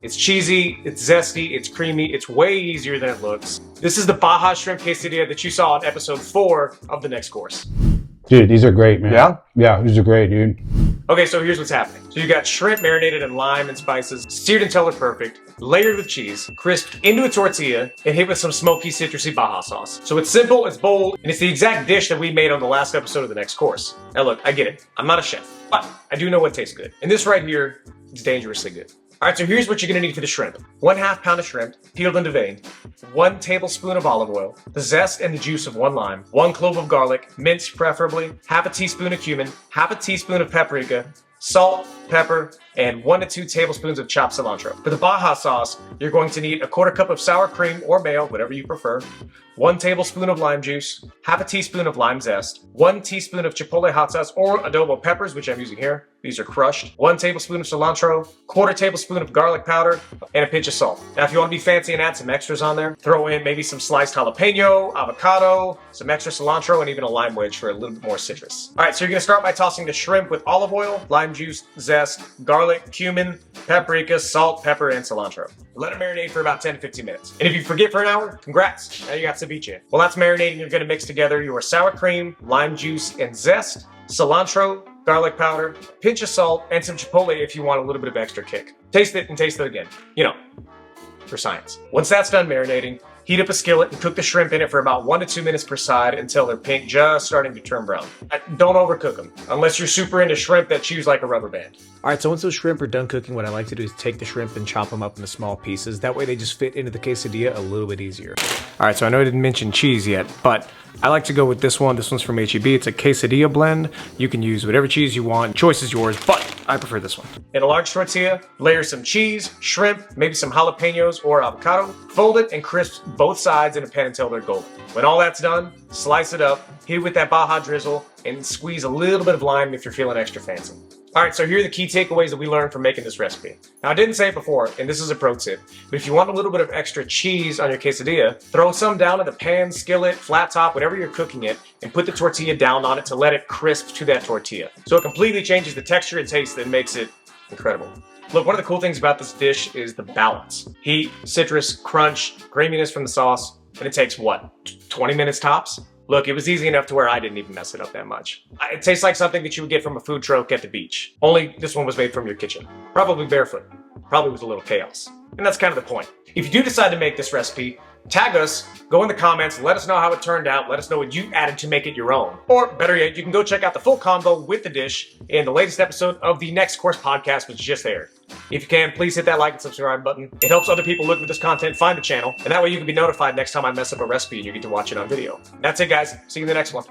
It's cheesy, it's zesty, it's creamy, it's way easier than it looks. This is the Baja Shrimp Quesadilla that you saw in episode 4 of the next course. Dude, these are great, man. Yeah? Yeah, these are great, dude. Okay, so here's what's happening. So you got shrimp marinated in lime and spices, seared until they're perfect, layered with cheese, crisped into a tortilla, and hit with some smoky, citrusy Baja sauce. So it's simple, it's bold, and it's the exact dish that we made on the last episode of the next course. Now look, I get it. I'm not a chef, but I do know what tastes good. And this right here is dangerously good. All right, so here's what you're gonna need for the shrimp. 1/2 pound of shrimp, peeled and deveined, 1 tablespoon of olive oil, the zest and the juice of 1 lime, 1 clove of garlic, minced preferably, 1/2 teaspoon of cumin, 1/2 teaspoon of paprika, salt, pepper, and 1 to 2 tablespoons of chopped cilantro. For the Baja sauce, you're going to need 1/4 cup of sour cream or mayo, whatever you prefer, 1 tablespoon of lime juice, 1/2 teaspoon of lime zest, 1 teaspoon of chipotle hot sauce or adobo peppers, which I'm using here. These are crushed. 1 tablespoon of cilantro, 1/4 tablespoon of garlic powder, and a pinch of salt. Now, if you want to be fancy and add some extras on there, throw in maybe some sliced jalapeno, avocado, some extra cilantro, and even a lime wedge for a little bit more citrus. All right, so you're gonna start by tossing the shrimp with olive oil, lime juice, zest, garlic, cumin, paprika, salt, pepper, and cilantro. Let it marinate for about 10 to 15 minutes. And if you forget for an hour, congrats, now you got ceviche. While that's marinating, you're gonna mix together your sour cream, lime juice, and zest, cilantro, garlic powder, pinch of salt, and some chipotle if you want a little bit of extra kick. Taste it and taste it again. You know, for science. Once that's done marinating, heat up a skillet and cook the shrimp in it for about 1 to 2 minutes per side until they're pink, just starting to turn brown. Don't overcook them, unless you're super into shrimp that chews like a rubber band. All right, so once those shrimp are done cooking, what I like to do is take the shrimp and chop them up into small pieces. That way they just fit into the quesadilla a little bit easier. All right, so I know I didn't mention cheese yet, but I like to go with this one. This one's from H-E-B. It's a quesadilla blend. You can use whatever cheese you want. Choice is yours, but I prefer this one. In a large tortilla, layer some cheese, shrimp, maybe some jalapenos or avocado. Fold it and crisp both sides in a pan until they're golden. When all that's done, slice it up, hit it with that Baja drizzle, and squeeze a little bit of lime if you're feeling extra fancy. All right, so here are the key takeaways that we learned from making this recipe. Now, I didn't say it before, and this is a pro tip, but if you want a little bit of extra cheese on your quesadilla, throw some down in the pan, skillet, flat top, whatever you're cooking it, and put the tortilla down on it to let it crisp to that tortilla. So it completely changes the texture and taste that makes it incredible. Look, one of the cool things about this dish is the balance. Heat, citrus, crunch, creaminess from the sauce, and it takes, what, 20 minutes tops? Look, it was easy enough to where I didn't even mess it up that much. It tastes like something that you would get from a food truck at the beach. Only this one was made from your kitchen. Probably barefoot. Probably with a little chaos. And that's kind of the point. If you do decide to make this recipe, tag us, go in the comments, let us know how it turned out, let us know what you added to make it your own. Or better yet, you can go check out the full combo with the dish in the latest episode of the Next Course podcast, which just aired. If you can, please hit that like and subscribe button. It helps other people looking for this content find the channel, and that way you can be notified next time I mess up a recipe and you get to watch it on video. That's it, guys. See you in the next one.